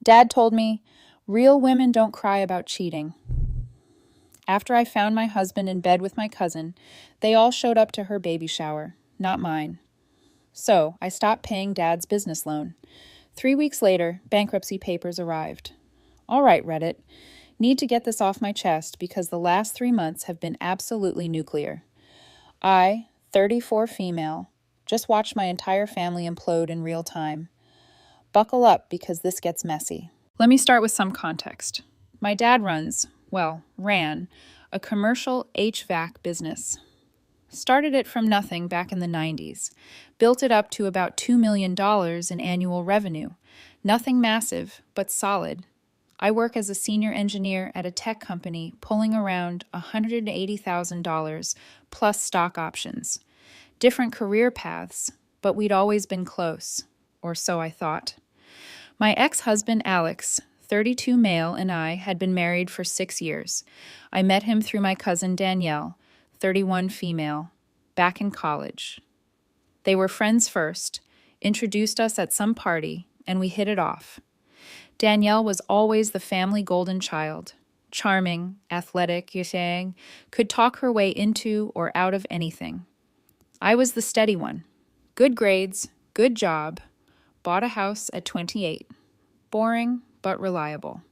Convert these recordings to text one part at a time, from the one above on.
Dad told me, real women don't cry about cheating. After I found my husband in bed with my cousin, they all showed up to her baby shower, not mine. So I stopped paying Dad's business loan. 3 weeks later, bankruptcy papers arrived. All right, Reddit. Need to get this off my chest because the last 3 months have been absolutely nuclear. I, 34 female, just watched my entire family implode in real time. Buckle up because this gets messy. Let me start with some context. My dad ran, a commercial HVAC business. Started it from nothing back in the 90s. Built it up to about $2 million in annual revenue. Nothing massive, but solid. I work as a senior engineer at a tech company pulling around $180,000 plus stock options. Different career paths, but we'd always been close, or so I thought. My ex-husband Alex, 32 male, and I had been married for 6 years. I met him through my cousin Danielle, 31 female, back in college. They were friends first, introduced us at some party, and we hit it off. Danielle was always the family golden child. Charming, athletic, could talk her way into or out of anything. I was the steady one. Good grades, good job, bought a house at 28. Boring, but reliable.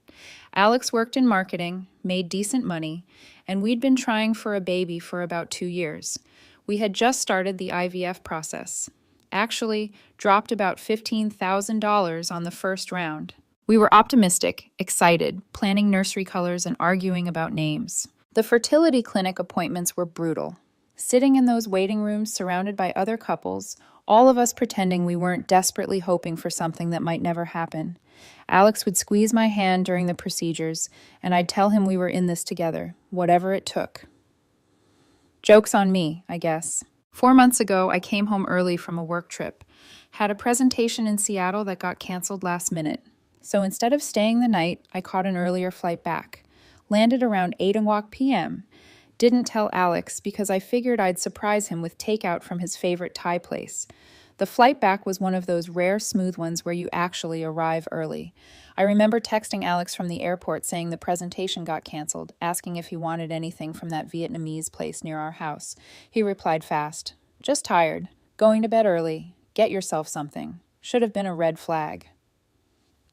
Alex worked in marketing, made decent money, and we'd been trying for a baby for about 2 years. We had just started the IVF process. Actually, dropped about $15,000 on the first round. We were optimistic, excited, planning nursery colors and arguing about names. The fertility clinic appointments were brutal. Sitting in those waiting rooms surrounded by other couples, all of us pretending we weren't desperately hoping for something that might never happen. Alex would squeeze my hand during the procedures, and I'd tell him we were in this together, whatever it took. Joke's on me, I guess. 4 months ago, I came home early from a work trip. Had a presentation in Seattle that got canceled last minute. So instead of staying the night, I caught an earlier flight back. Landed around 8:00 p.m. Didn't tell Alex because I figured I'd surprise him with takeout from his favorite Thai place. The flight back was one of those rare smooth ones where you actually arrive early. I remember texting Alex from the airport saying the presentation got canceled, asking if he wanted anything from that Vietnamese place near our house. He replied fast, "Just tired. Going to bed early. Get yourself something." Should have been a red flag.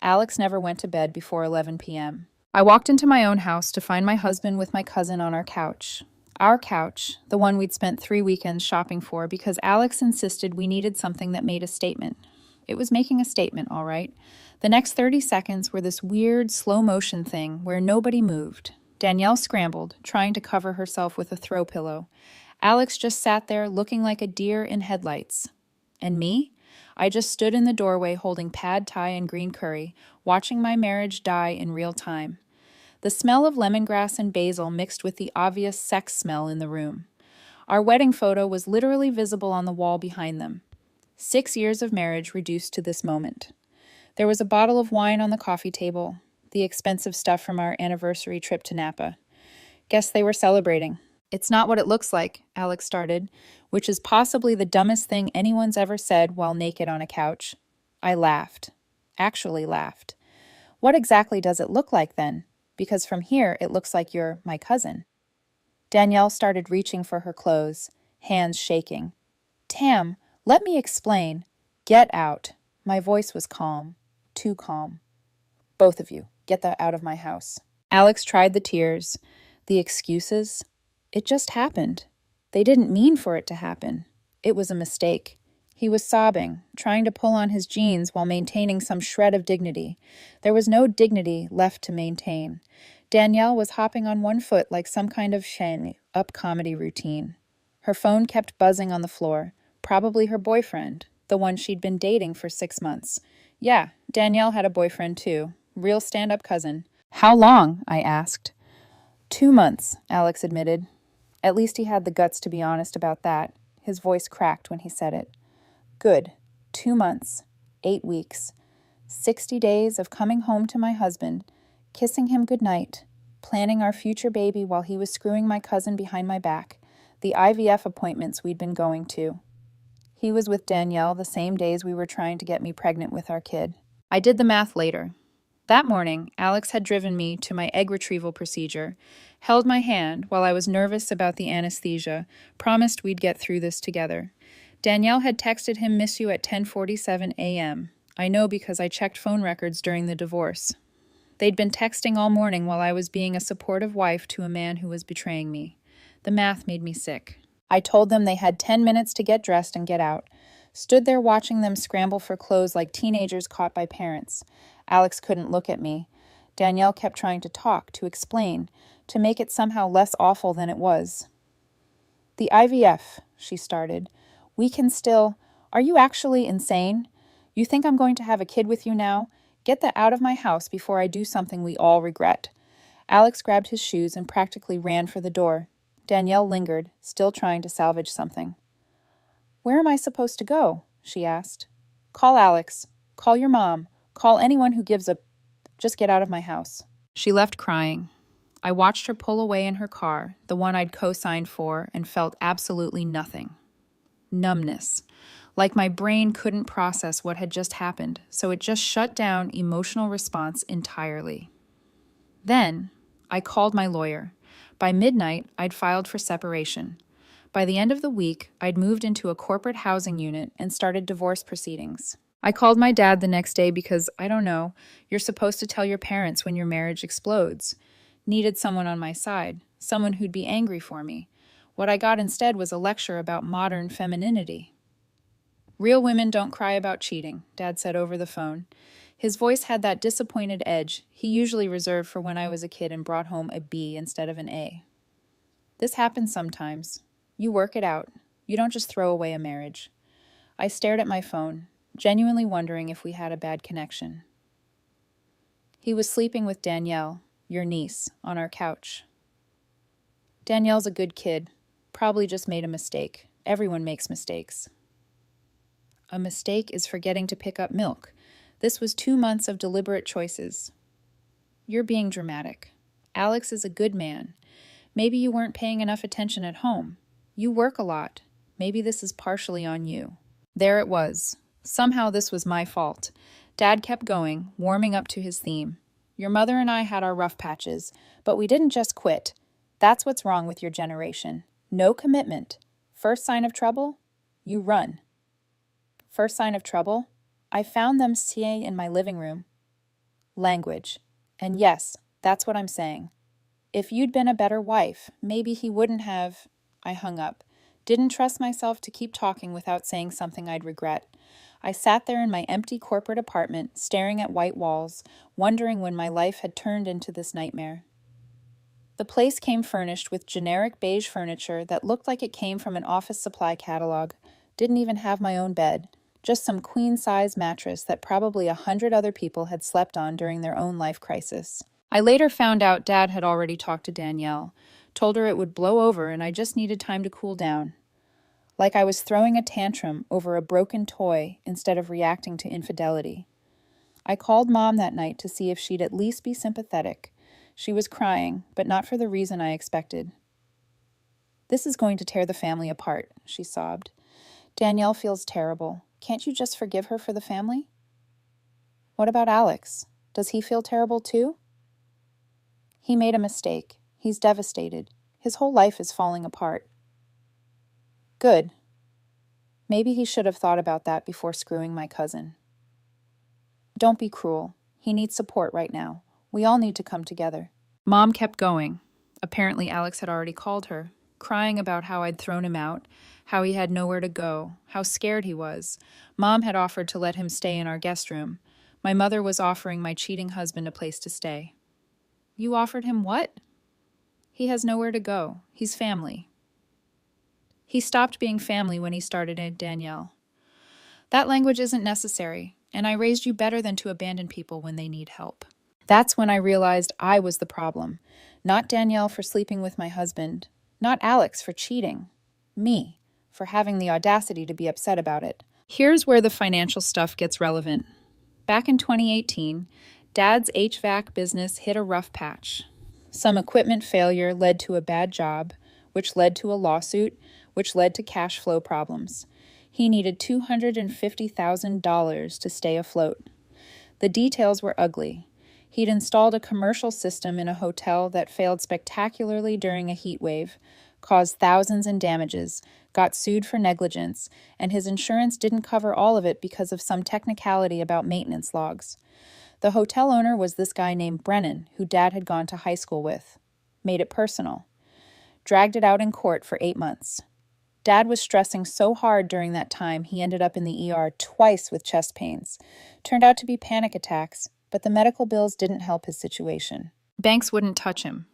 Alex never went to bed before 11 p.m. I walked into my own house to find my husband with my cousin on our couch. Our couch, the one we'd spent 3 weekends shopping for because Alex insisted we needed something that made a statement. It was making a statement, all right. The next 30 seconds were this weird slow motion thing where nobody moved. Danielle scrambled, trying to cover herself with a throw pillow. Alex just sat there looking like a deer in headlights. And me? I just stood in the doorway holding pad thai and green curry, watching my marriage die in real time. The smell of lemongrass and basil mixed with the obvious sex smell in the room. Our wedding photo was literally visible on the wall behind them. 6 years of marriage reduced to this moment. There was a bottle of wine on the coffee table, the expensive stuff from our anniversary trip to Napa. Guess they were celebrating. "It's not what it looks like," Alex started, which is possibly the dumbest thing anyone's ever said while naked on a couch. I laughed. Actually laughed. "What exactly does it look like then? Because from here it looks like you're my cousin." Danielle started reaching for her clothes, hands shaking. "Tam, let me explain." "Get out." My voice was calm. Too calm. "Both of you, get that out of my house." Alex tried the tears. The excuses. It just happened. They didn't mean for it to happen. It was a mistake. He was sobbing, trying to pull on his jeans while maintaining some shred of dignity. There was no dignity left to maintain. Danielle was hopping on one foot like some kind of up comedy routine. Her phone kept buzzing on the floor. Probably her boyfriend, the one she'd been dating for 6 months. Yeah, Danielle had a boyfriend too. Real stand-up cousin. "How long?" I asked. 2 months, Alex admitted. At least he had the guts to be honest about that. His voice cracked when he said it. Good. 2 months. 8 weeks. 60 days of coming home to my husband, kissing him goodnight, planning our future baby while he was screwing my cousin behind my back, the IVF appointments we'd been going to. He was with Danielle the same days we were trying to get me pregnant with our kid. I did the math later. That morning, Alex had driven me to my egg retrieval procedure, held my hand while I was nervous about the anesthesia, promised we'd get through this together. Danielle had texted him, "Miss you" at 10:47 a.m. I know because I checked phone records during the divorce. They'd been texting all morning while I was being a supportive wife to a man who was betraying me. The math made me sick. I told them they had 10 minutes to get dressed and get out. Stood there watching them scramble for clothes like teenagers caught by parents. Alex couldn't look at me. Danielle kept trying to talk, to explain, to make it somehow less awful than it was. "The IVF," she started. "We can still—" "Are you actually insane? You think I'm going to have a kid with you now? Get that out of my house before I do something we all regret." Alex grabbed his shoes and practically ran for the door. Danielle lingered, still trying to salvage something. "Where am I supposed to go?" she asked. "Call Alex. Call your mom. Call anyone who gives a— Just get out of my house." She left crying. I watched her pull away in her car, the one I'd co-signed for, and felt absolutely nothing. Numbness. Like my brain couldn't process what had just happened, so it just shut down emotional response entirely. Then, I called my lawyer. By midnight, I'd filed for separation. By the end of the week, I'd moved into a corporate housing unit and started divorce proceedings. I called my dad the next day because, I don't know, you're supposed to tell your parents when your marriage explodes. Needed someone on my side, someone who'd be angry for me. What I got instead was a lecture about modern femininity. "Real women don't cry about cheating," Dad said over the phone. His voice had that disappointed edge he usually reserved for when I was a kid and brought home a B instead of an A. "This happens sometimes. You work it out. You don't just throw away a marriage." I stared at my phone, genuinely wondering if we had a bad connection. "He was sleeping with Danielle, your niece, on our couch." "Danielle's a good kid. Probably just made a mistake. Everyone makes mistakes." "A mistake is forgetting to pick up milk. This was 2 months of deliberate choices." "You're being dramatic. Alex is a good man. Maybe you weren't paying enough attention at home. You work a lot. Maybe this is partially on you." There it was. Somehow this was my fault. Dad kept going, warming up to his theme. "Your mother and I had our rough patches, but we didn't just quit. That's what's wrong with your generation. No commitment. First sign of trouble? You run." First sign of trouble? I found them sitting in my living room. Language. And yes, that's what I'm saying. If you'd been a better wife, maybe he wouldn't have— I hung up. Didn't trust myself to keep talking without saying something I'd regret. I sat there in my empty corporate apartment, staring at white walls, wondering when my life had turned into this nightmare. The place came furnished with generic beige furniture that looked like it came from an office supply catalog. Didn't even have my own bed. Just some queen-size mattress that probably 100 other people had slept on during their own life crisis. I later found out Dad had already talked to Danielle, told her it would blow over and I just needed time to cool down. Like I was throwing a tantrum over a broken toy instead of reacting to infidelity. I called Mom that night to see if she'd at least be sympathetic. She was crying, but not for the reason I expected. "This is going to tear the family apart," she sobbed. "Danielle feels terrible. Can't you just forgive her for the family?" "What about Alex? Does he feel terrible too?" "He made a mistake. He's devastated. His whole life is falling apart." "Good. Maybe he should have thought about that before screwing my cousin." "Don't be cruel. He needs support right now. We all need to come together." Mom kept going. Apparently Alex had already called her, crying about how I'd thrown him out, how he had nowhere to go, how scared he was. Mom had offered to let him stay in our guest room. My mother was offering my cheating husband a place to stay. "You offered him what?" "He has nowhere to go. He's family." "He stopped being family when he started in Danielle." "That language isn't necessary, and I raised you better than to abandon people when they need help." That's when I realized I was the problem. Not Danielle for sleeping with my husband. Not Alex for cheating. Me, for having the audacity to be upset about it. Here's where the financial stuff gets relevant. Back in 2018, Dad's HVAC business hit a rough patch. Some equipment failure led to a bad job, which led to a lawsuit, which led to cash flow problems. He needed $250,000 to stay afloat. The details were ugly. He'd installed a commercial system in a hotel that failed spectacularly during a heat wave, caused thousands in damages, got sued for negligence, and his insurance didn't cover all of it because of some technicality about maintenance logs. The hotel owner was this guy named Brennan, who Dad had gone to high school with. Made it personal. Dragged it out in court for 8 months. Dad was stressing so hard during that time he ended up in the ER twice with chest pains. Turned out to be panic attacks, but the medical bills didn't help his situation. Banks wouldn't touch him.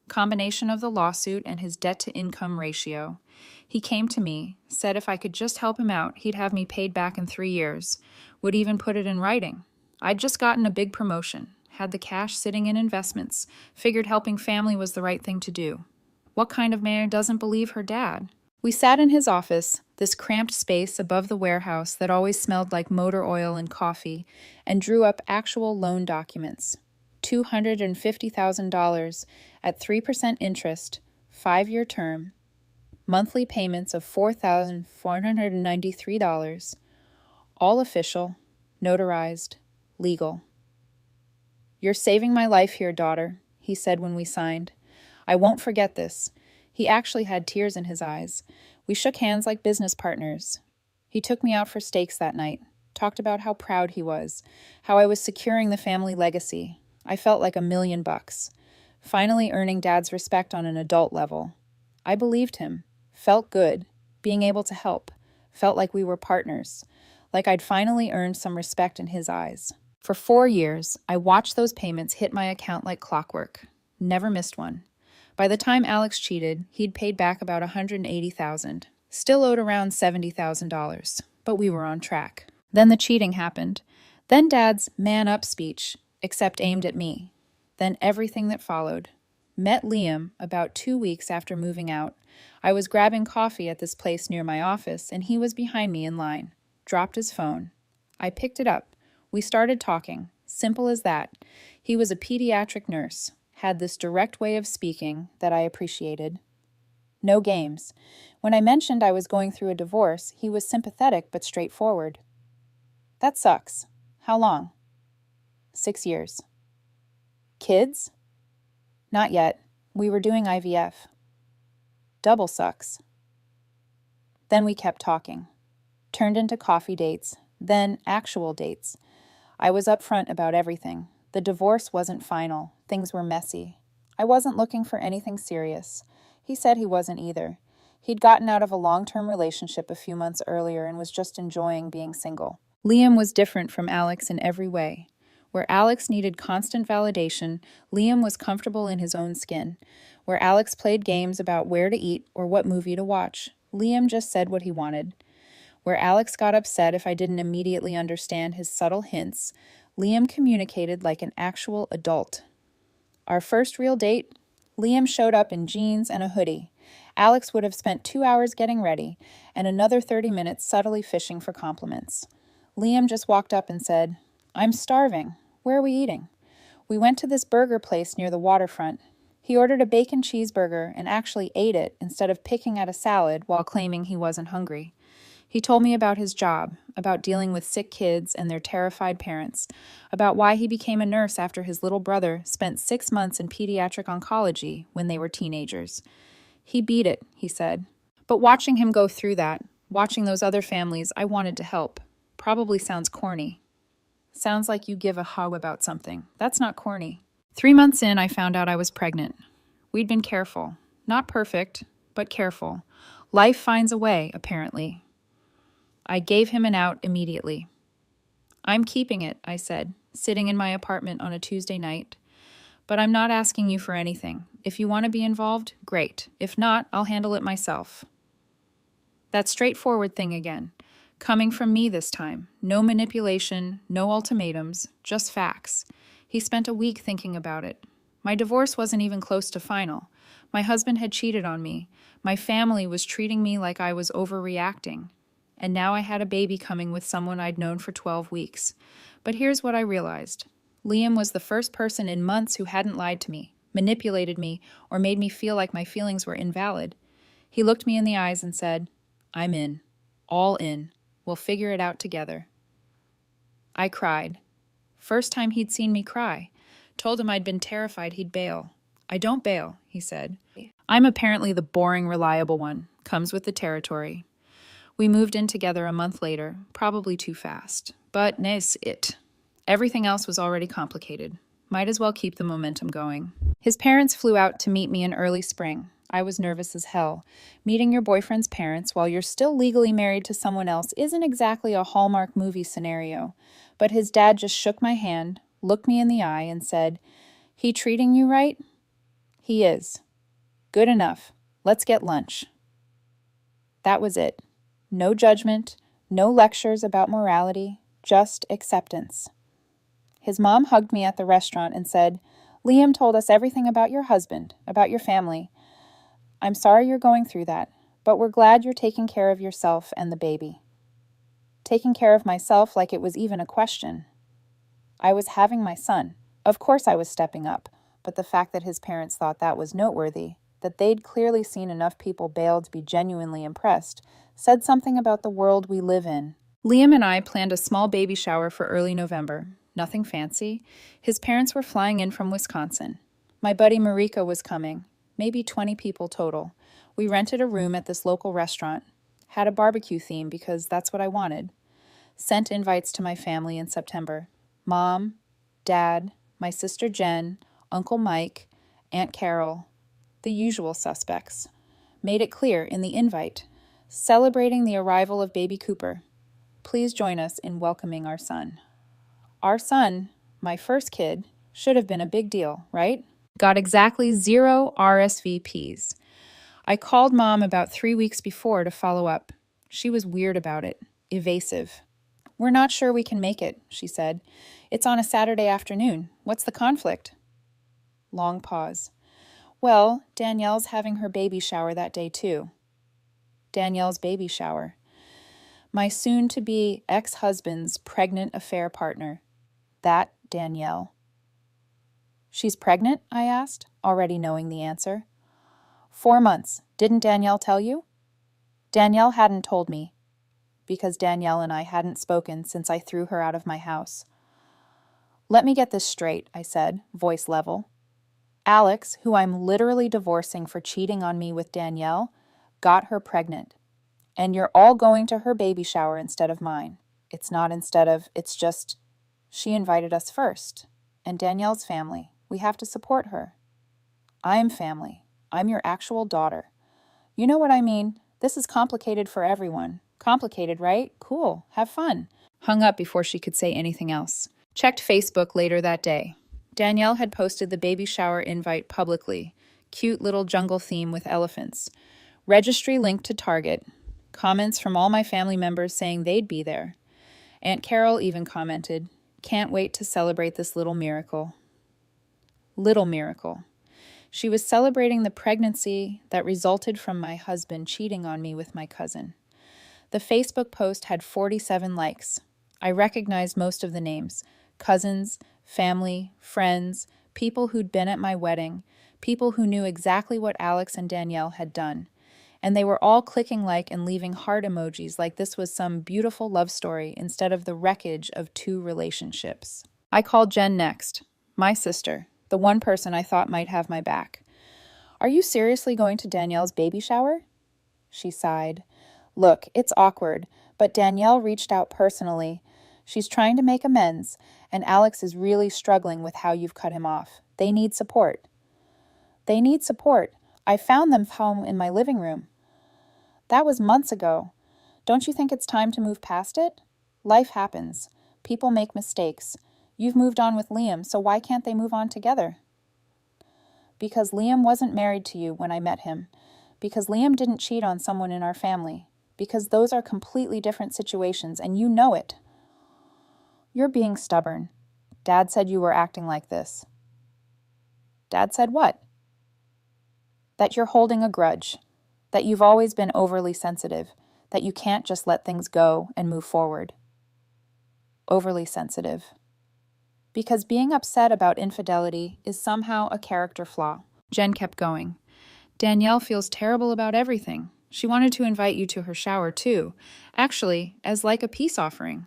Combination of the lawsuit and his debt-to-income ratio. He came to me, said if I could just help him out, he'd have me paid back in 3 years. Would even put it in writing. I'd just gotten a big promotion, had the cash sitting in investments, figured helping family was the right thing to do. What kind of man doesn't believe her dad? We sat in his office, this cramped space above the warehouse that always smelled like motor oil and coffee, and drew up actual loan documents. $250,000 at 3% interest, 5-year term, monthly payments of $4,493, all official, notarized, legal. "You're saving my life here, daughter," he said when we signed. "I won't forget this." He actually had tears in his eyes. We shook hands like business partners. He took me out for steaks that night, talked about how proud he was, how I was securing the family legacy. I felt like $1,000,000. Finally earning Dad's respect on an adult level. I believed him. Felt good. Being able to help. Felt like we were partners. Like I'd finally earned some respect in his eyes. For 4 years, I watched those payments hit my account like clockwork. Never missed one. By the time Alex cheated, he'd paid back about $180,000. Still owed around $70,000, but we were on track. Then the cheating happened. Then Dad's man up speech, except aimed at me. Then everything that followed. Met Liam about 2 weeks after moving out. I was grabbing coffee at this place near my office, and he was behind me in line. Dropped his phone. I picked it up. We started talking. Simple as that. He was a pediatric nurse. Had this direct way of speaking that I appreciated. No games. When I mentioned I was going through a divorce, he was sympathetic but straightforward. "That sucks. How long?" 6 years. "Kids?" "Not yet. We were doing IVF." "Double sucks." Then we kept talking. Turned into coffee dates, then actual dates. I was upfront about everything. The divorce wasn't final. Things were messy. I wasn't looking for anything serious. He said he wasn't either. He'd gotten out of a long-term relationship a few months earlier and was just enjoying being single. Liam was different from Alex in every way. Where Alex needed constant validation, Liam was comfortable in his own skin. Where Alex played games about where to eat or what movie to watch, Liam just said what he wanted. Where Alex got upset if I didn't immediately understand his subtle hints, Liam communicated like an actual adult. Our first real date, Liam showed up in jeans and a hoodie. Alex would have spent 2 hours getting ready and another 30 minutes subtly fishing for compliments. Liam just walked up and said, "I'm starving. Where are we eating?" We went to this burger place near the waterfront. He ordered a bacon cheeseburger and actually ate it instead of picking at a salad while claiming he wasn't hungry. He told me about his job, about dealing with sick kids and their terrified parents, about why he became a nurse after his little brother spent 6 months in pediatric oncology when they were teenagers. He beat it, he said. But watching him go through that, watching those other families, I wanted to help. Probably sounds corny. Sounds like you give a hug about something. That's not corny. 3 months in, I found out I was pregnant. We'd been careful. Not perfect, but careful. Life finds a way, apparently. I gave him an out immediately. "I'm keeping it," I said, sitting in my apartment on a Tuesday night. "But I'm not asking you for anything. If you want to be involved, great. If not, I'll handle it myself." That straightforward thing again. Coming from me this time. No manipulation, no ultimatums, just facts. He spent a week thinking about it. My divorce wasn't even close to final. My husband had cheated on me. My family was treating me like I was overreacting. And now I had a baby coming with someone I'd known for 12 weeks. But here's what I realized. Liam was the first person in months who hadn't lied to me, manipulated me, or made me feel like my feelings were invalid. He looked me in the eyes and said, "I'm in. All in. We'll figure it out together." I cried. First time he'd seen me cry. Told him I'd been terrified he'd bail. I don't bail, he said. I'm apparently the boring, reliable one. Comes with the territory. We moved in together a month later, probably too fast. But n'est it. Everything else was already complicated. Might as well keep the momentum going. His parents flew out to meet me in early spring. I was nervous as hell. Meeting your boyfriend's parents while you're still legally married to someone else isn't exactly a Hallmark movie scenario. But his dad just shook my hand, looked me in the eye, and said, "He treating you right?" "He is." "Good enough. Let's get lunch." That was it. No judgment, no lectures about morality, just acceptance. His mom hugged me at the restaurant and said, "Liam told us everything about your husband, about your family. I'm sorry you're going through that, but we're glad you're taking care of yourself and the baby." Taking care of myself like it was even a question. I was having my son. Of course I was stepping up, but the fact that his parents thought that was noteworthy, that they'd clearly seen enough people bail to be genuinely impressed, said something about the world we live in. Liam and I planned a small baby shower for early November. Nothing fancy. His parents were flying in from Wisconsin. My buddy Marika was coming. Maybe 20 people total. We rented a room at this local restaurant. Had a barbecue theme because that's what I wanted. Sent invites to my family in September. Mom, Dad, my sister Jen, Uncle Mike, Aunt Carol, the usual suspects. Made it clear in the invite. Celebrating the arrival of baby Cooper. Please join us in welcoming our son. Our son, my first kid, should have been a big deal, right? Got exactly 0 RSVPs. I called Mom about 3 weeks before to follow up. She was weird about it, evasive. "We're not sure we can make it," she said. "It's on a Saturday afternoon. What's the conflict?" Long pause. "Well, Danielle's having her baby shower that day too." Danielle's baby shower. My soon-to-be ex-husband's pregnant affair partner. That Danielle. "She's pregnant?" I asked, already knowing the answer. 4 months. Didn't Danielle tell you? Danielle hadn't told me, because Danielle and I hadn't spoken since I threw her out of my house. "Let me get this straight," I said, voice level. "Alex, who I'm literally divorcing for cheating on me with Danielle, got her pregnant. And you're all going to her baby shower instead of mine. It's not instead of, it's just, she invited us first. And Danielle's family. We have to support her. I'm family. I'm your actual daughter. You know what I mean? This is complicated for everyone. Complicated, right? Cool. Have fun." Hung up before she could say anything else. Checked Facebook later that day. Danielle had posted the baby shower invite publicly. Cute little jungle theme with elephants. Registry linked to Target. Comments from all my family members saying they'd be there. Aunt Carol even commented, "Can't wait to celebrate this little miracle." Little miracle. She was celebrating the pregnancy that resulted from my husband cheating on me with my cousin. The Facebook post had 47 likes. I recognized most of the names. Cousins, family, friends, people who'd been at my wedding, people who knew exactly what Alex and Danielle had done. And they were all clicking like and leaving heart emojis like this was some beautiful love story instead of the wreckage of 2 relationships. I called Jen next, my sister, the one person I thought might have my back. "Are you seriously going to Danielle's baby shower?" She sighed. "Look, it's awkward, but Danielle reached out personally. She's trying to make amends, and Alex is really struggling with how you've cut him off. They need support." "They need support. I found them home in my living room." "That was months ago. Don't you think it's time to move past it? Life happens. People make mistakes. You've moved on with Liam, so why can't they move on together?" "Because Liam wasn't married to you when I met him. Because Liam didn't cheat on someone in our family. Because those are completely different situations, and you know it." "You're being stubborn. Dad said you were acting like this." "Dad said what?" "That you're holding a grudge. That you've always been overly sensitive. That you can't just let things go and move forward." Overly sensitive. Because being upset about infidelity is somehow a character flaw. Jen kept going. "Danielle feels terrible about everything. She wanted to invite you to her shower, too. Actually, as like a peace offering."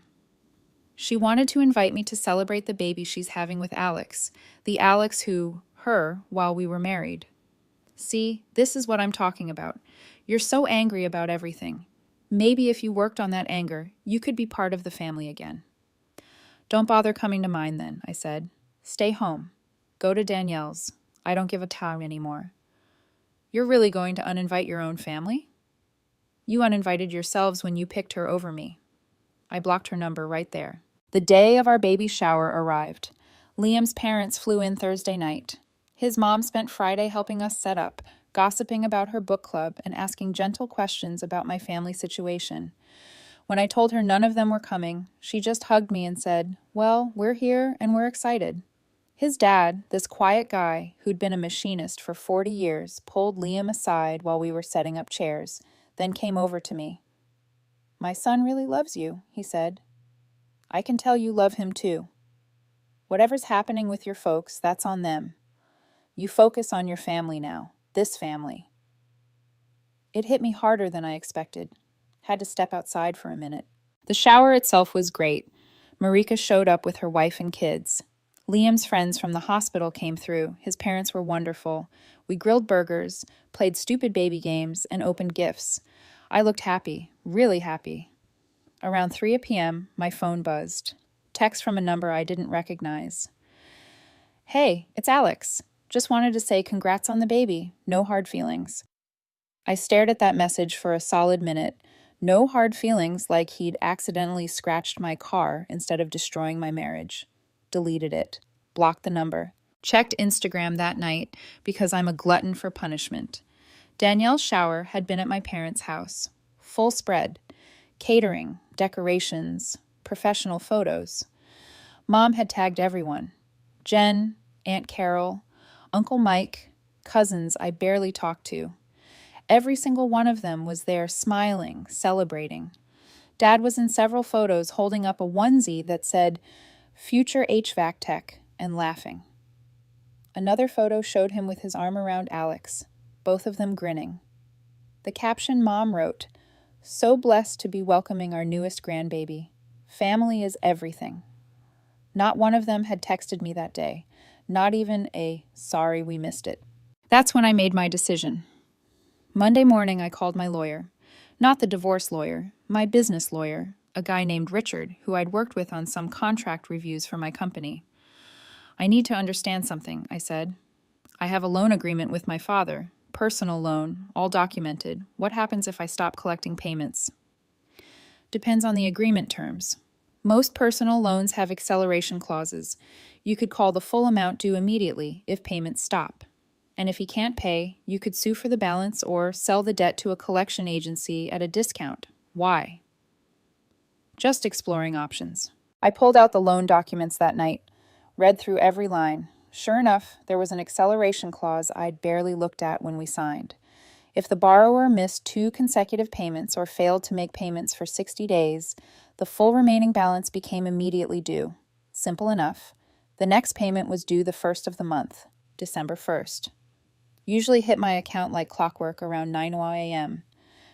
She wanted to invite me to celebrate the baby she's having with Alex, the Alex who, her, while we were married. See, this is what I'm talking about. You're so angry about everything. Maybe if you worked on that anger, you could be part of the family again. Don't bother coming to mine then, I said. Stay home. Go to Danielle's. I don't give a damn anymore. You're really going to uninvite your own family? You uninvited yourselves when you picked her over me. I blocked her number right there. The day of our baby shower arrived. Liam's parents flew in Thursday night. His mom spent Friday helping us set up, gossiping about her book club and asking gentle questions about my family situation. When I told her none of them were coming, she just hugged me and said, "Well, we're here and we're excited." His dad, this quiet guy who'd been a machinist for 40 years, pulled Liam aside while we were setting up chairs, then came over to me. "My son really loves you," he said. "I can tell you love him too. Whatever's happening with your folks, that's on them. You focus on your family now, this family." It hit me harder than I expected. Had to step outside for a minute. The shower itself was great. Marika showed up with her wife and kids. Liam's friends from the hospital came through. His parents were wonderful. We grilled burgers, played stupid baby games, and opened gifts. I looked happy, really happy. Around 3 p.m., my phone buzzed. Text from a number I didn't recognize. "Hey, it's Alex. Just wanted to say congrats on the baby. No hard feelings." I stared at that message for a solid minute. No hard feelings, like he'd accidentally scratched my car instead of destroying my marriage. Deleted it. Blocked the number. Checked Instagram that night because I'm a glutton for punishment. Danielle's shower had been at my parents' house. Full spread. Catering, decorations, professional photos. Mom had tagged everyone. Jen, Aunt Carol, Uncle Mike, cousins I barely talked to. Every single one of them was there smiling, celebrating. Dad was in several photos holding up a onesie that said, "Future HVAC Tech," and laughing. Another photo showed him with his arm around Alex, both of them grinning. The caption Mom wrote, "So blessed to be welcoming our newest grandbaby. Family is everything." Not one of them had texted me that day, not even a "sorry we missed it." That's when I made my decision. Monday morning, I called my lawyer. Not the divorce lawyer, my business lawyer, a guy named Richard, who I'd worked with on some contract reviews for my company. "I need to understand something," I said. "I have a loan agreement with my father, personal loan, all documented. What happens if I stop collecting payments?" "Depends on the agreement terms. Most personal loans have acceleration clauses. You could call the full amount due immediately if payments stop. And if he can't pay, you could sue for the balance or sell the debt to a collection agency at a discount. Why?" Just exploring options. I pulled out the loan documents that night, read through every line. Sure enough, there was an acceleration clause I'd barely looked at when we signed. If the borrower missed 2 consecutive payments or failed to make payments for 60 days, the full remaining balance became immediately due. Simple enough. The next payment was due the first of the month, December 1st. Usually hit my account like clockwork around 9 a.m.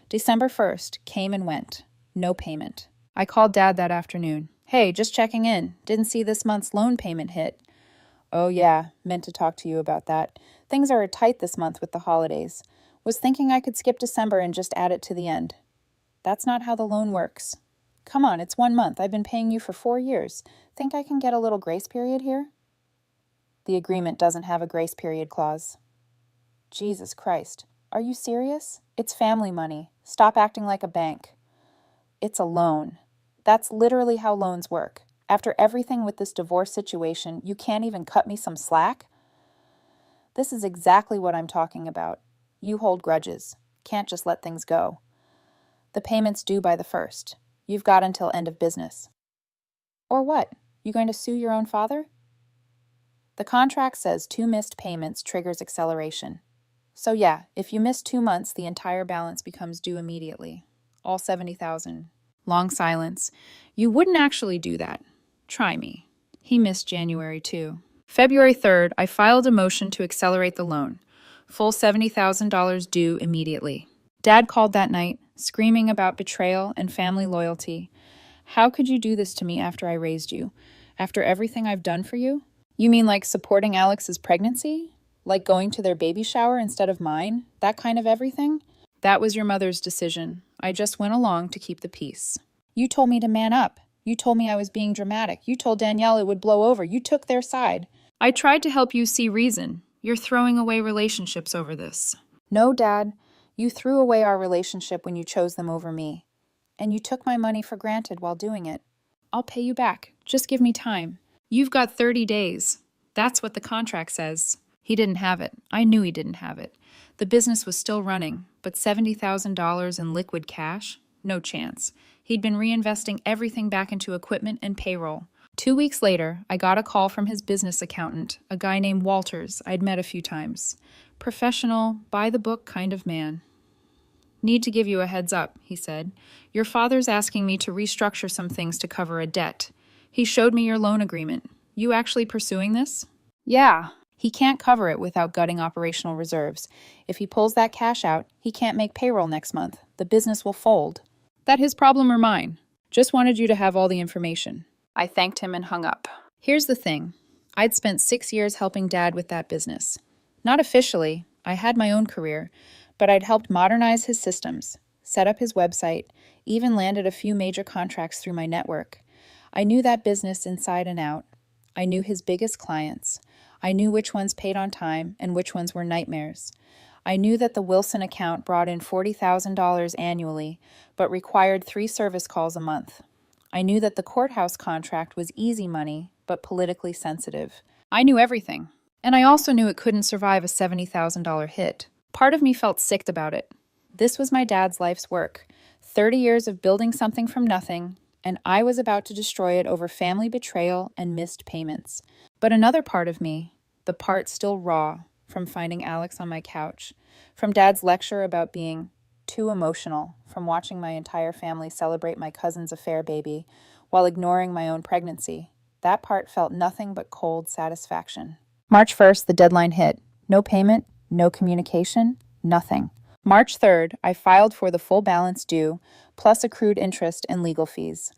December 1st came and went. No payment. I called Dad that afternoon. "Hey, just checking in. Didn't see this month's loan payment hit." "Oh yeah, meant to talk to you about that. Things are tight this month with the holidays. Was thinking I could skip December and just add it to the end." "That's not how the loan works." "Come on, it's 1 month. I've been paying you for 4 years. Think I can get a little grace period here?" "The agreement doesn't have a grace period clause." Jesus Christ. Are you serious? It's family money. Stop acting like a bank. It's a loan. That's literally how loans work. After everything with this divorce situation, you can't even cut me some slack? This is exactly what I'm talking about. You hold grudges. Can't just let things go. The payment's due by the 1st. You've got until end of business. Or what? You going to sue your own father? The contract says 2 missed payments triggers acceleration. So yeah, if you miss 2 months, the entire balance becomes due immediately. All $70,000. Long silence. "You wouldn't actually do that. Try me." He missed January too. February 3rd, I filed a motion to accelerate the loan. Full $70,000 due immediately. Dad called that night, screaming about betrayal and family loyalty. How could you do this to me after I raised you? After everything I've done for you? You mean like supporting Alex's pregnancy? Like going to their baby shower instead of mine? That kind of everything? That was your mother's decision. I just went along to keep the peace. You told me to man up. You told me I was being dramatic. You told Danielle it would blow over. You took their side. I tried to help you see reason. You're throwing away relationships over this. No, Dad. You threw away our relationship when you chose them over me. And you took my money for granted while doing it. I'll pay you back. Just give me time. You've got 30 days. That's what the contract says. He didn't have it. I knew he didn't have it. The business was still running, but $70,000 in liquid cash? No chance. He'd been reinvesting everything back into equipment and payroll. 2 weeks later, I got a call from his business accountant, a guy named Walters I'd met a few times. Professional, by-the-book kind of man. Need to give you a heads up, he said. Your father's asking me to restructure some things to cover a debt. He showed me your loan agreement. You actually pursuing this? Yeah. He can't cover it without gutting operational reserves. If he pulls that cash out, he can't make payroll next month. The business will fold. That his problem or mine? Just wanted you to have all the information. I thanked him and hung up. Here's the thing. I'd spent 6 years helping Dad with that business. Not officially. I had my own career. But I'd helped modernize his systems, set up his website, even landed a few major contracts through my network. I knew that business inside and out. I knew his biggest clients. I knew which ones paid on time and which ones were nightmares. I knew that the Wilson account brought in $40,000 annually, but required 3 service calls a month. I knew that the courthouse contract was easy money, but politically sensitive. I knew everything. And I also knew it couldn't survive a $70,000 hit. Part of me felt sick about it. This was my dad's life's work. 30 years of building something from nothing, and I was about to destroy it over family betrayal and missed payments. But another part of me, the part still raw, from finding Alex on my couch, from Dad's lecture about being too emotional, from watching my entire family celebrate my cousin's affair baby while ignoring my own pregnancy, that part felt nothing but cold satisfaction. March 1st, the deadline hit. No payment, no communication, nothing. March 3rd, I filed for the full balance due, plus accrued interest and legal fees.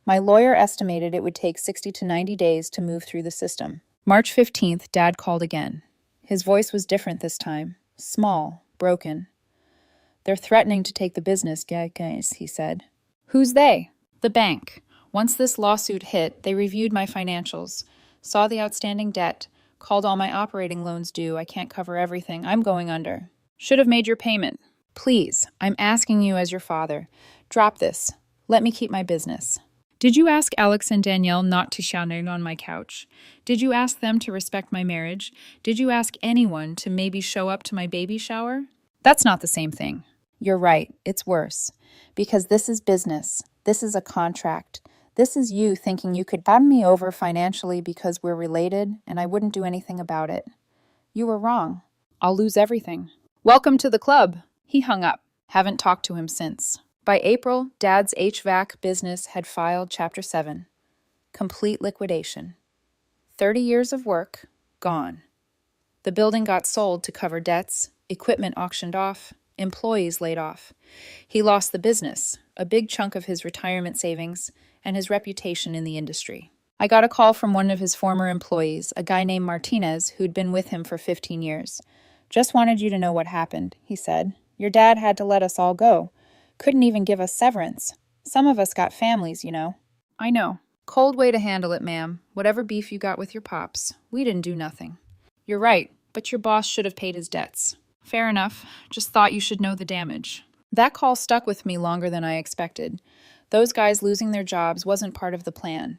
My lawyer estimated it would take 60 to 90 days to move through the system. March 15th, Dad called again. His voice was different this time. Small, broken. They're threatening to take the business, guys, he said. Who's they? The bank. Once this lawsuit hit, they reviewed my financials, saw the outstanding debt, called all my operating loans due. I can't cover everything. I'm going under. Should have made your payment. Please, I'm asking you as your father. Drop this. Let me keep my business. Did you ask Alex and Danielle not to shower on my couch? Did you ask them to respect my marriage? Did you ask anyone to maybe show up to my baby shower? That's not the same thing. You're right. It's worse. Because this is business. This is a contract. This is you thinking you could have me over financially because we're related and I wouldn't do anything about it. You were wrong. I'll lose everything. Welcome to the club. He hung up. Haven't talked to him since. By April, Dad's HVAC business had filed Chapter 7. Complete liquidation. 30 years of work, gone. The building got sold to cover debts, equipment auctioned off, employees laid off. He lost the business, a big chunk of his retirement savings, and his reputation in the industry. I got a call from one of his former employees, a guy named Martinez, who'd been with him for 15 years. Just wanted you to know what happened, he said. Your dad had to let us all go. Couldn't even give us severance. Some of us got families, you know. I know. Cold way to handle it, ma'am. Whatever beef you got with your pops. We didn't do nothing. You're right, but your boss should have paid his debts. Fair enough. Just thought you should know the damage. That call stuck with me longer than I expected. Those guys losing their jobs wasn't part of the plan.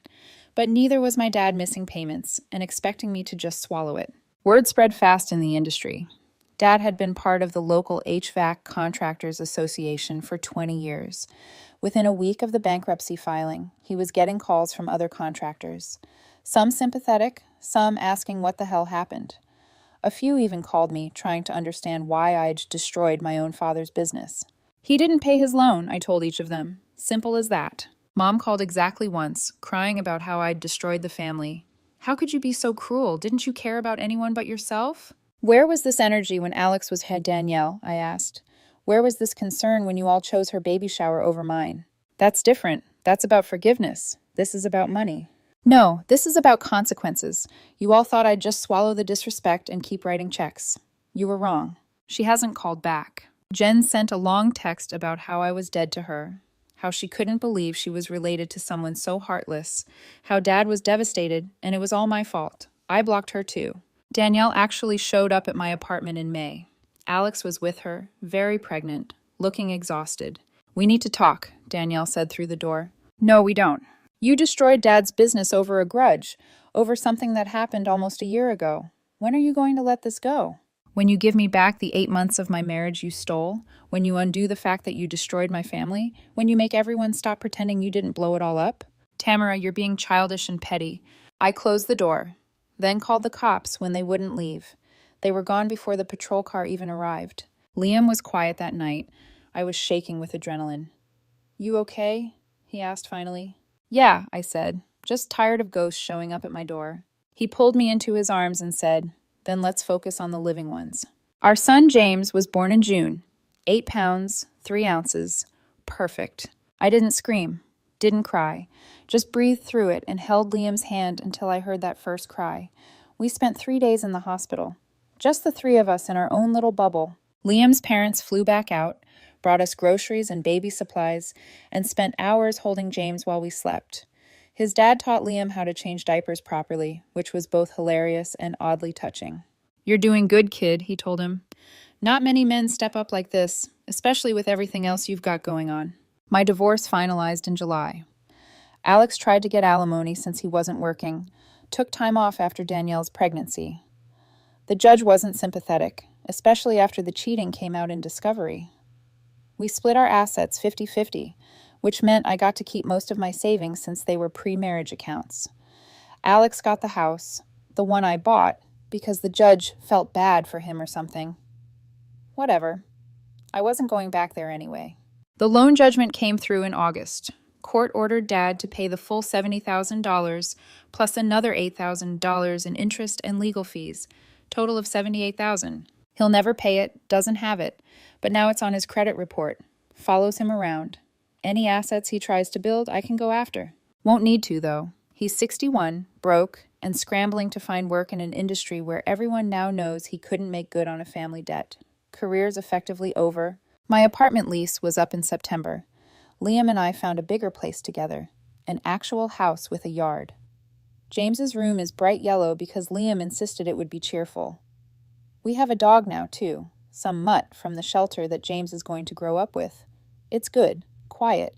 But neither was my dad missing payments and expecting me to just swallow it. Word spread fast in the industry. Dad had been part of the local HVAC Contractors Association for 20 years. Within a week of the bankruptcy filing, he was getting calls from other contractors. Some sympathetic, some asking what the hell happened. A few even called me, trying to understand why I'd destroyed my own father's business. He didn't pay his loan, I told each of them. Simple as that. Mom called exactly once, crying about how I'd destroyed the family. How could you be so cruel? Didn't you care about anyone but yourself? Where was this energy when Alex was head Danielle? I asked. Where was this concern when you all chose her baby shower over mine? That's different. That's about forgiveness. This is about money. No, this is about consequences. You all thought I'd just swallow the disrespect and keep writing checks. You were wrong. She hasn't called back. Jen sent a long text about how I was dead to her, how she couldn't believe she was related to someone so heartless, how Dad was devastated, and it was all my fault. I blocked her too. Danielle actually showed up at my apartment in May. Alex was with her, very pregnant, looking exhausted. We need to talk, Danielle said through the door. No, we don't. You destroyed Dad's business over a grudge, over something that happened almost a year ago. When are you going to let this go? When you give me back the 8 months of my marriage you stole, when you undo the fact that you destroyed my family, when you make everyone stop pretending you didn't blow it all up? Tamara, you're being childish and petty. I closed the door, then called the cops when they wouldn't leave. They were gone before the patrol car even arrived. Liam was quiet that night. I was shaking with adrenaline. You okay? He asked finally. Yeah, I said, just tired of ghosts showing up at my door. He pulled me into his arms and said, then let's focus on the living ones. Our son James was born in June. 8 pounds, 3 ounces. Perfect. I didn't scream, didn't cry, just breathed through it and held Liam's hand until I heard that first cry. We spent 3 days in the hospital. Just the 3 of us in our own little bubble. Liam's parents flew back out, brought us groceries and baby supplies, and spent hours holding James while we slept. His dad taught Liam how to change diapers properly, which was both hilarious and oddly touching. You're doing good, kid, he told him. Not many men step up like this, especially with everything else you've got going on. My divorce finalized in July. Alex tried to get alimony since he wasn't working, took time off after Danielle's pregnancy. The judge wasn't sympathetic, especially after the cheating came out in discovery. We split our assets 50-50, which meant I got to keep most of my savings since they were pre-marriage accounts. Alex got the house, the one I bought, because the judge felt bad for him or something. Whatever. I wasn't going back there anyway. The loan judgment came through in August. Court ordered Dad to pay the full $70,000 plus another $8,000 in interest and legal fees, total of $78,000. He'll never pay it, doesn't have it, but now it's on his credit report. Follows him around. Any assets he tries to build, I can go after. Won't need to, though. He's 61, broke, and scrambling to find work in an industry where everyone now knows he couldn't make good on a family debt. Career's effectively over. My apartment lease was up in September. Liam and I found a bigger place together, an actual house with a yard. James's room is bright yellow because Liam insisted it would be cheerful. We have a dog now, too, some mutt from the shelter that James is going to grow up with. It's good, quiet,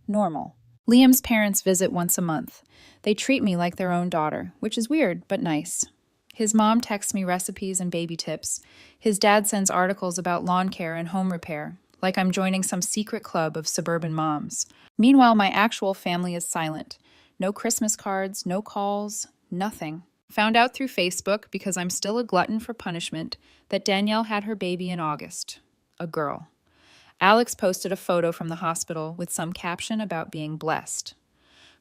normal. Liam's parents visit once a month. They treat me like their own daughter, which is weird, but nice. His mom texts me recipes and baby tips. His dad sends articles about lawn care and home repair, like I'm joining some secret club of suburban moms. Meanwhile, my actual family is silent. No Christmas cards, no calls, nothing. Found out through Facebook, because I'm still a glutton for punishment, that Danielle had her baby in August. A girl. Alex posted a photo from the hospital with some caption about being blessed.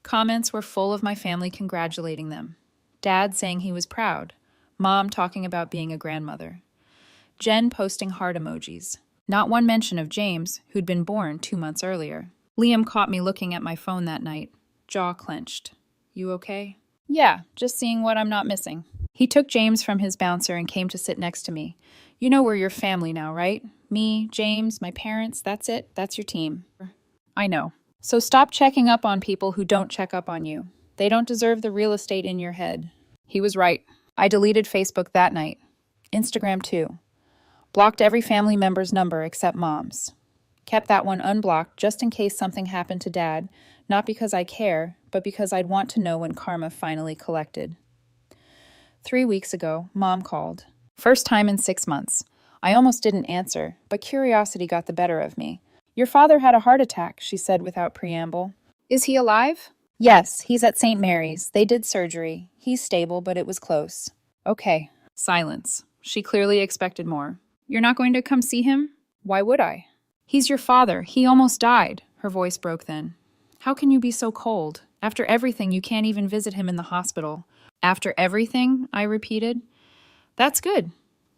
Comments were full of my family congratulating them. Dad saying he was proud. Mom talking about being a grandmother. Jen posting heart emojis. Not one mention of James, who'd been born 2 months earlier. Liam caught me looking at my phone that night, jaw clenched. You okay? Yeah, just seeing what I'm not missing. He took James from his bouncer and came to sit next to me. You know we're your family now, right? Me, James, my parents, that's it. That's your team. I know. So stop checking up on people who don't check up on you. They don't deserve the real estate in your head. He was right. I deleted Facebook that night. Instagram too. Blocked every family member's number except Mom's. Kept that one unblocked just in case something happened to Dad, not because I care, but because I'd want to know when karma finally collected. 3 weeks ago, Mom called. First time in 6 months. I almost didn't answer, but curiosity got the better of me. Your father had a heart attack, she said without preamble. Is he alive? Yes, he's at St. Mary's. They did surgery. He's stable, but it was close. Okay. Silence. She clearly expected more. You're not going to come see him? Why would I? He's your father. He almost died. Her voice broke then. How can you be so cold? After everything, you can't even visit him in the hospital. After everything, I repeated. That's good.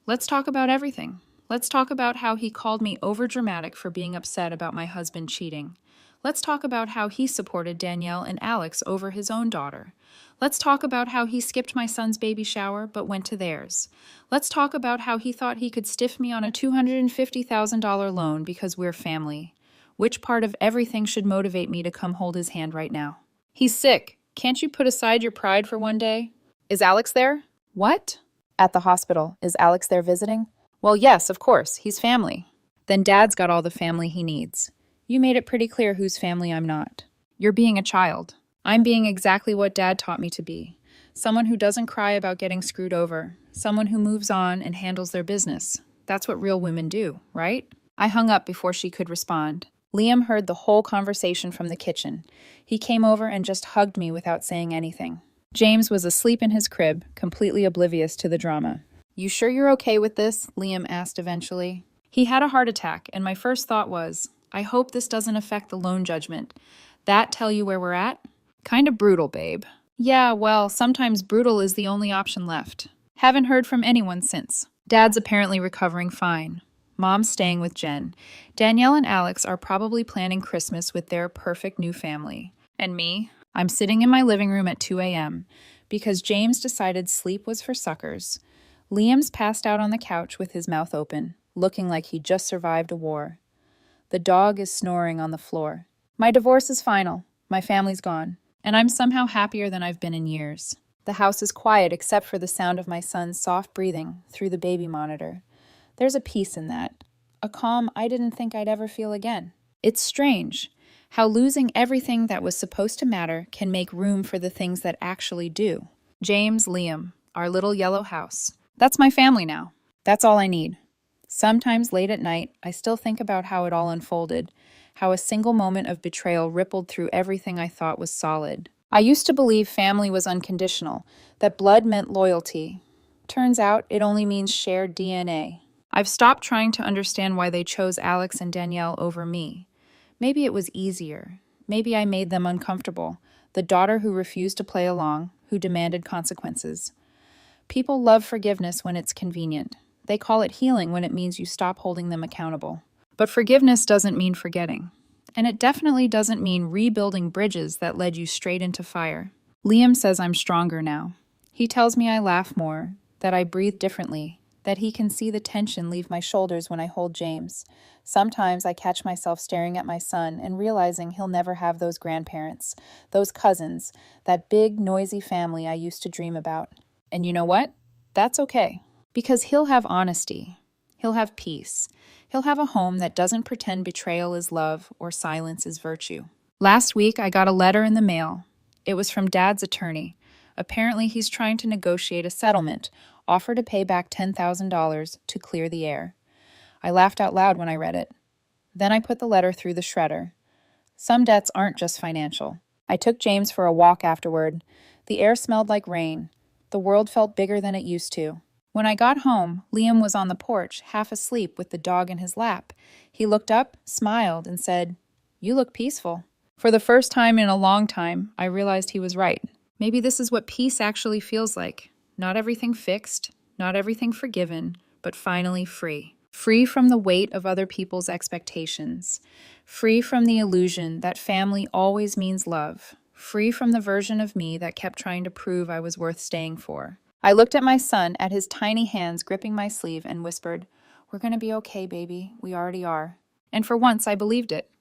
Let's talk about everything. Let's talk about how he called me overdramatic for being upset about my husband cheating. Let's talk about how he supported Danielle and Alex over his own daughter. Let's talk about how he skipped my son's baby shower but went to theirs. Let's talk about how he thought he could stiff me on a $250,000 loan because we're family. Which part of everything should motivate me to come hold his hand right now? He's sick. Can't you put aside your pride for one day? Is Alex there? What? At the hospital. Is Alex there visiting? Well, yes, of course. He's family. Then Dad's got all the family he needs. You made it pretty clear whose family I'm not. You're being a child. I'm being exactly what Dad taught me to be. Someone who doesn't cry about getting screwed over. Someone who moves on and handles their business. That's what real women do, right? I hung up before she could respond. Liam heard the whole conversation from the kitchen. He came over and just hugged me without saying anything. James was asleep in his crib, completely oblivious to the drama. You sure you're okay with this? Liam asked eventually. He had a heart attack, and my first thought was, I hope this doesn't affect the loan judgment. That tell you where we're at? Kinda brutal, babe. Yeah, well, sometimes brutal is the only option left. Haven't heard from anyone since. Dad's apparently recovering fine. Mom's staying with Jen. Danielle and Alex are probably planning Christmas with their perfect new family. And me? I'm sitting in my living room at 2 a.m. because James decided sleep was for suckers. Liam's passed out on the couch with his mouth open, looking like he just survived a war. The dog is snoring on the floor. My divorce is final. My family's gone. And I'm somehow happier than I've been in years. The house is quiet except for the sound of my son's soft breathing through the baby monitor. There's a peace in that. A calm I didn't think I'd ever feel again. It's strange how losing everything that was supposed to matter can make room for the things that actually do. James, Liam, our little yellow house. That's my family now. That's all I need. Sometimes late at night, I still think about how it all unfolded, how a single moment of betrayal rippled through everything I thought was solid. I used to believe family was unconditional, that blood meant loyalty. Turns out it only means shared DNA. I've stopped trying to understand why they chose Alex and Danielle over me. Maybe it was easier. Maybe I made them uncomfortable, the daughter who refused to play along, who demanded consequences. People love forgiveness when it's convenient. They call it healing when it means you stop holding them accountable. But forgiveness doesn't mean forgetting. And it definitely doesn't mean rebuilding bridges that led you straight into fire. Liam says I'm stronger now. He tells me I laugh more, that I breathe differently, that he can see the tension leave my shoulders when I hold James. Sometimes I catch myself staring at my son and realizing he'll never have those grandparents, those cousins, that big, noisy family I used to dream about. And you know what? That's okay. Because he'll have honesty. He'll have peace. He'll have a home that doesn't pretend betrayal is love or silence is virtue. Last week, I got a letter in the mail. It was from Dad's attorney. Apparently, he's trying to negotiate a settlement, offer to pay back $10,000 to clear the air. I laughed out loud when I read it. Then I put the letter through the shredder. Some debts aren't just financial. I took James for a walk afterward. The air smelled like rain. The world felt bigger than it used to. When I got home, Liam was on the porch, half asleep with the dog in his lap. He looked up, smiled, and said, "You look peaceful." For the first time in a long time, I realized he was right. Maybe this is what peace actually feels like. Not everything fixed, not everything forgiven, but finally free. Free from the weight of other people's expectations. Free from the illusion that family always means love. Free from the version of me that kept trying to prove I was worth staying for. I looked at my son, at his tiny hands gripping my sleeve, and whispered, "We're going to be okay, baby. We already are." And for once, I believed it.